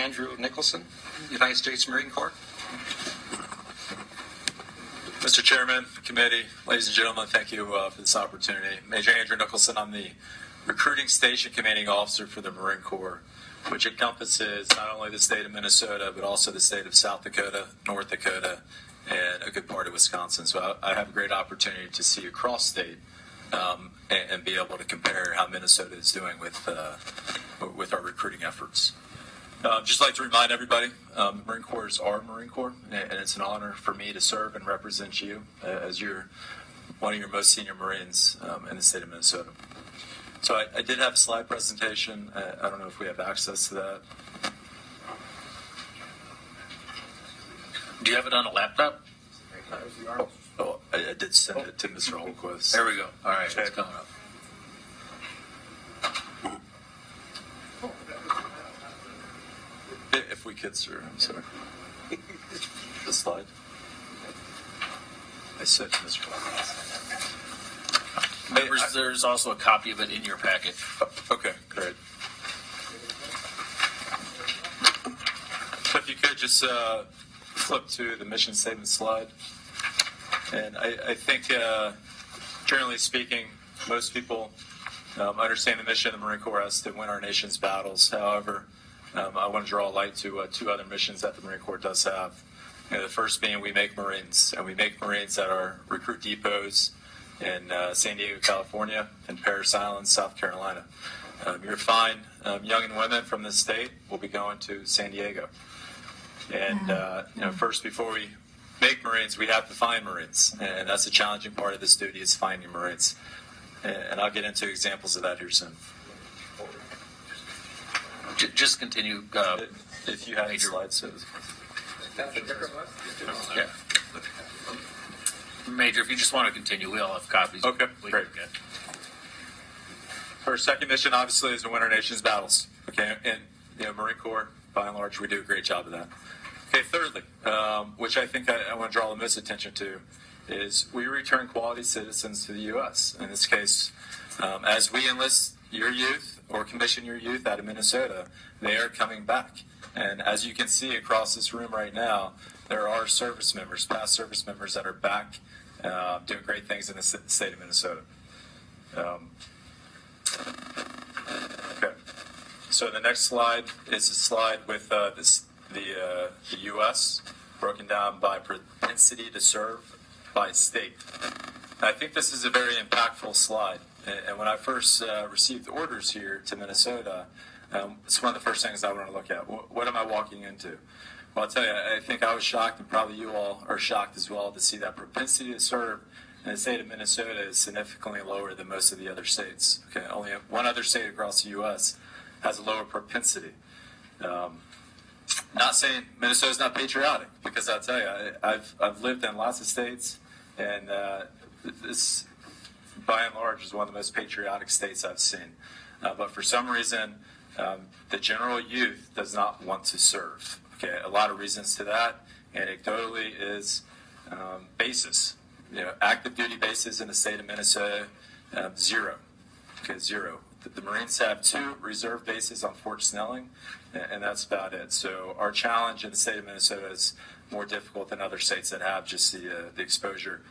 Andrew Nicholson, United States Marine Corps. Mr. Chairman, committee, ladies and gentlemen, thank you for this opportunity. Major Andrew Nicholson, I'm the Recruiting Station Commanding Officer for the Marine Corps, which encompasses not only the state of Minnesota, but also the state of South Dakota, North Dakota, and a good part of Wisconsin. So I have a great opportunity to see across state and be able to compare how Minnesota is doing with our recruiting efforts. Just like to remind everybody, Marine Corps is our Marine Corps, and it's an honor for me to serve and represent you as one of your most senior Marines in the state of Minnesota. So I did have a slide presentation. I don't know if we have access to that. Do you have it on a laptop? Oh, I did send it to Mr. Holquist. There we go. All right, it's coming up. If we could, sir. I'm sorry. The slide. I sent to Mr. Holquist. Members, there's also a copy of it in your packet. Okay, great. So if you could just flip to the mission statement slide. And I think, generally speaking, most people understand the mission of the Marine Corps as to win our nation's battles. However, I want to draw a light to two other missions that the Marine Corps does have. The first being we make Marines, and we make Marines at our recruit depots in San Diego, California, and Parris Island, South Carolina. Your fine young and women from this state will be going to San Diego. And first, before we make Marines, we have to find Marines, and that's the challenging part of this duty is finding Marines. And I'll get into examples of that here soon. Just continue. If you have any slides. Yeah. Major, if you just want to continue, we all have copies. Okay, great. Our second mission, obviously, is to win our nation's battles. Okay, and Marine Corps, by and large, we do a great job of that. Okay, thirdly, which I think I want to draw the most attention to, is we return quality citizens to the U.S. In this case, as we enlist your youth or commission your youth out of Minnesota, they are coming back. And as you can see across this room right now, there are service members, past service members that are back doing great things in the state of Minnesota. Okay. So the next slide is a slide with the U.S. broken down by propensity to serve by state. I think this is a very impactful slide. And when I first received orders here to Minnesota, it's one of the first things I want to look at. What am I walking into? Well, I'll tell you, I think I was shocked, and probably you all are shocked as well, to see that propensity to serve in the state of Minnesota is significantly lower than most of the other states. Okay, only one other state across the U.S. has a lower propensity. Not saying Minnesota's not patriotic, because I'll tell you, I've lived in lots of states, and this, by and large, is one of the most patriotic states I've seen. But for some reason, the general youth does not want to serve. Okay, a lot of reasons to that. Anecdotally is bases. Active duty bases in the state of Minnesota, zero. Okay, zero. The Marines have 2 reserve bases on Fort Snelling, and that's about it. So our challenge in the state of Minnesota is more difficult than other states that have just the exposure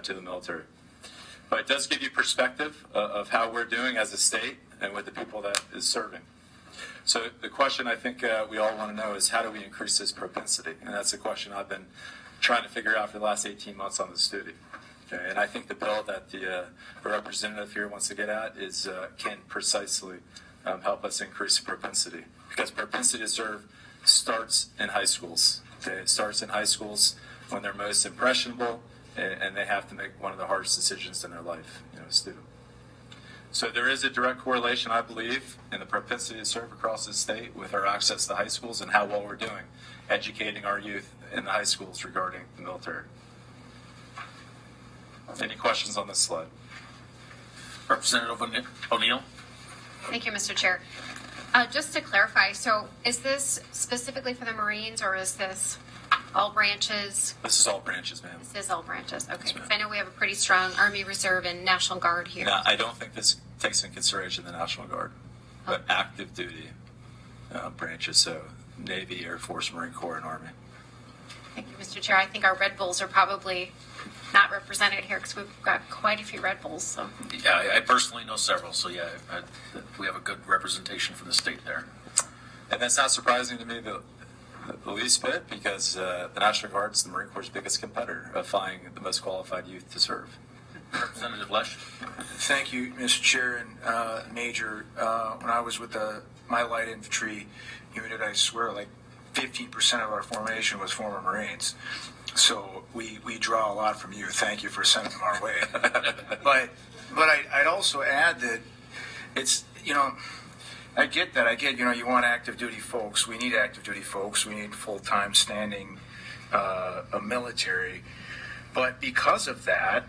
to the military. But it does give you perspective of how we're doing as a state and with the people that is serving. So the question I think we all want to know is, how do we increase this propensity? And that's the question I've been trying to figure out for the last 18 months on this duty. Okay, and I think the bill that the representative here wants to get at is can precisely help us increase propensity. Because propensity to serve starts in high schools. Okay, it starts in high schools when they're most impressionable, and they have to make one of the hardest decisions in their life, a student. So there is a direct correlation, I believe, in the propensity to serve across the state with our access to high schools and how well we're doing educating our youth in the high schools regarding the military. Any questions on this slide? Representative O'Neill. Thank you, Mr. Chair. Just to clarify, so is this specifically for the Marines, or is this all branches? This is all branches, ma'am. This is all branches. Okay. Yes, I know we have a pretty strong Army Reserve and National Guard here. Now, I don't think this takes into consideration the National Guard, but active duty. branches, so Navy, Air Force, Marine Corps, and Army. Thank you, Mr. Chair. I think our Red Bulls are probably not represented here because we've got quite a few Red Bulls. So Yeah, I personally know several, so yeah, we have a good representation from the state there. And that's not surprising to me the least bit, because the National Guard is the Marine Corps' biggest competitor of finding the most qualified youth to serve. Representative Lesh? Thank you, Mr. Chair and Major. When I was with my light infantry unit, I swear like 15% of our formation was former Marines. So we draw a lot from you. Thank you for sending them our way. but I'd also add that it's, I get that. I get, you want active duty folks. We need active duty folks. We need full-time standing military. But because of that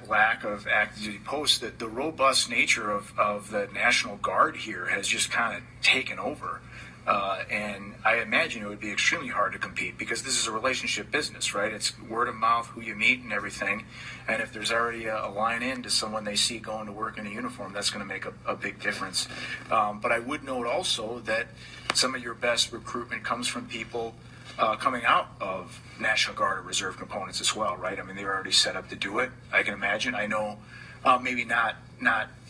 lack of active duty posts, the robust nature of the National Guard here has just kind of taken over. And I imagine it would be extremely hard to compete because this is a relationship business, right? It's word of mouth, who you meet and everything. And if there's already a line in to someone they see going to work in a uniform, that's going to make a big difference. But I would note also that some of your best recruitment comes from people coming out of National Guard or Reserve components as well, right? I mean, they're already set up to do it, I can imagine. I know maybe not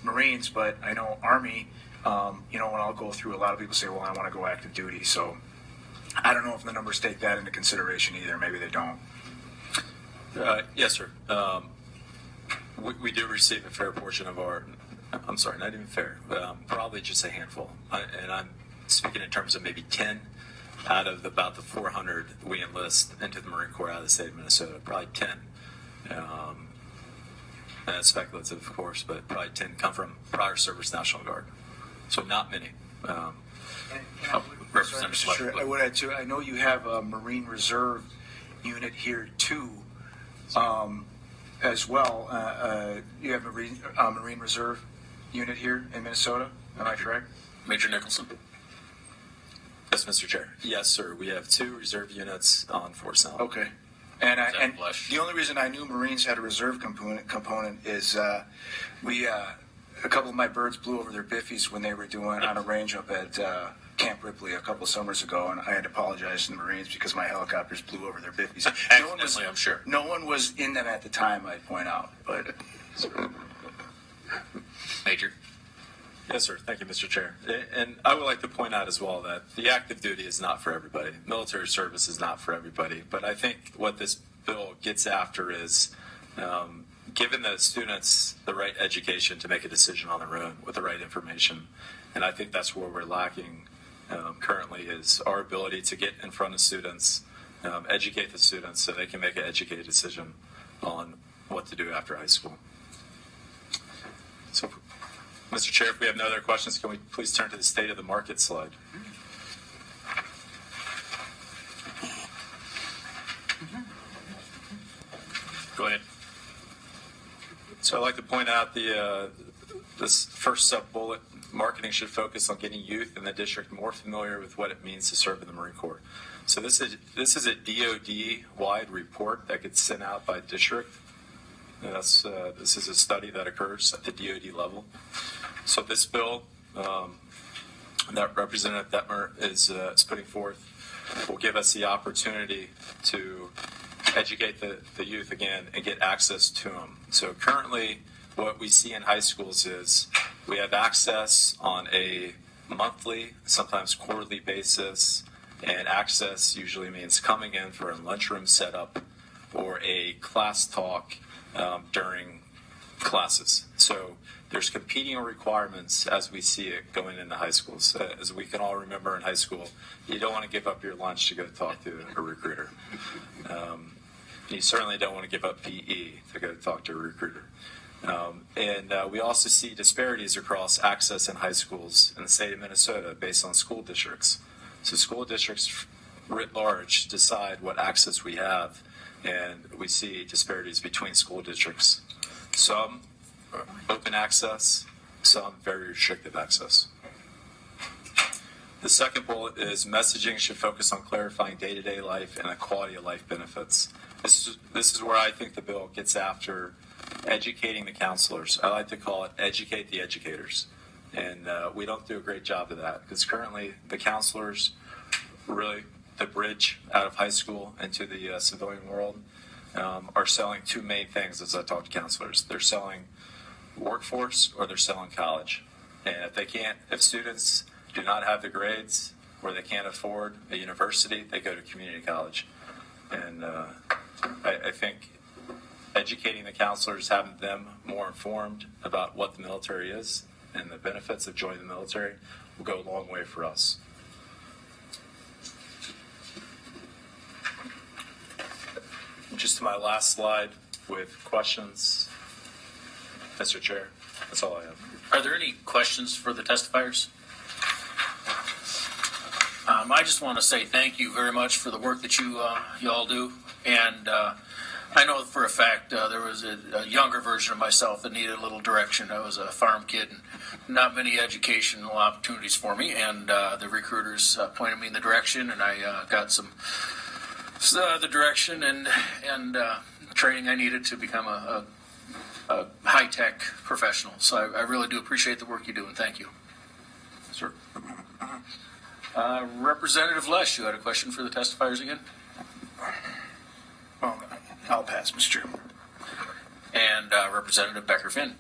Marines, but I know Army. When I'll go through, a lot of people say, well, I want to go active duty. So I don't know if the numbers take that into consideration either. Maybe they don't. Yes, sir. We do receive a fair portion of our, I'm sorry, not even fair, probably just a handful. And I'm speaking in terms of maybe 10 out of about the 400 we enlist into the Marine Corps out of the state of Minnesota. Probably 10. And that's speculative, of course, but probably 10 come from prior service National Guard. So not many. Representative Mr. Chair, Schlechter. I would add too, I know you have a Marine Reserve unit here too, as well. You have a Marine Reserve unit here in Minnesota. Am I correct? Major Nicholson? Yes, Mr. Chair. Yes, sir. We have 2 reserve units on Fort Snelling. Okay. And Representative Lesh. the only reason I knew Marines had a reserve component is a couple of my birds blew over their biffies when they were doing on a range up at Camp Ripley a couple summers ago, and I had to apologize to the Marines because my helicopters blew over their biffies. Accidentally, I'm sure. No one was in them at the time, I'd point out. But Major? Yes, sir. Thank you, Mr. Chair. And I would like to point out as well that the active duty is not for everybody. Military service is not for everybody. But I think what this bill gets after is giving the students the right education to make a decision on their own with the right information. And I think that's where we're lacking currently is our ability to get in front of students, educate the students so they can make an educated decision on what to do after high school. So, Mr. Chair, if we have no other questions, can we please turn to the state of the market slide? Go ahead. So I'd like to point out this first sub-bullet, marketing should focus on getting youth in the district more familiar with what it means to serve in the Marine Corps. So this is a DoD-wide report that gets sent out by district. And this is a study that occurs at the DoD level. So this bill that Representative Detmer is putting forth will give us the opportunity to educate the youth again and get access to them. So currently what we see in high schools is we have access on a monthly, sometimes quarterly basis, and access usually means coming in for a lunchroom setup or a class talk during classes. So there's competing requirements as we see it going into high schools. As we can all remember in high school, you don't want to give up your lunch to go talk to a recruiter. You certainly don't want to give up PE to go talk to a recruiter. And we also see disparities across access in high schools in the state of Minnesota based on school districts. So school districts writ large decide what access we have, and we see disparities between school districts. Some open access, some very restrictive access. The second bullet is messaging should focus on clarifying day-to-day life and the quality of life benefits. This is where I think the bill gets after educating the counselors. I like to call it educate the educators. And we don't do a great job of that because currently the counselors, really the bridge out of high school into the civilian world, are selling two main things as I talk to counselors. They're selling workforce or they're selling college. And if students do not have the grades or they can't afford a university, they go to community college. And I think educating the counselors, having them more informed about what the military is and the benefits of joining the military will go a long way for us. Just to my last slide with questions, Mr. Chair. That's all I have. Are there any questions for the testifiers? I just want to say thank you very much for the work that you all do. And I know for a fact there was a younger version of myself that needed a little direction. I was a farm kid and not many educational opportunities for me. And the recruiters pointed me in the direction, and I got the direction and training I needed to become a high-tech professional. So I really do appreciate the work you do, and thank you. Sir. Representative Lesh, you had a question for the testifiers again? Well, I'll pass, Mr. Chairman. And Representative Becker-Finn.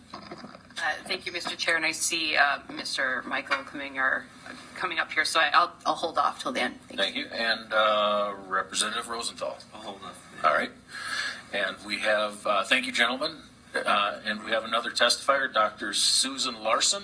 Thank you, Mr. Chair, and I see Mr. Michael coming up here, so I'll hold off till the end. Thank you. And Representative Rosenthal. I'll hold on. All right. And we have, thank you, gentlemen. And we have another testifier, Dr. Susan Larson.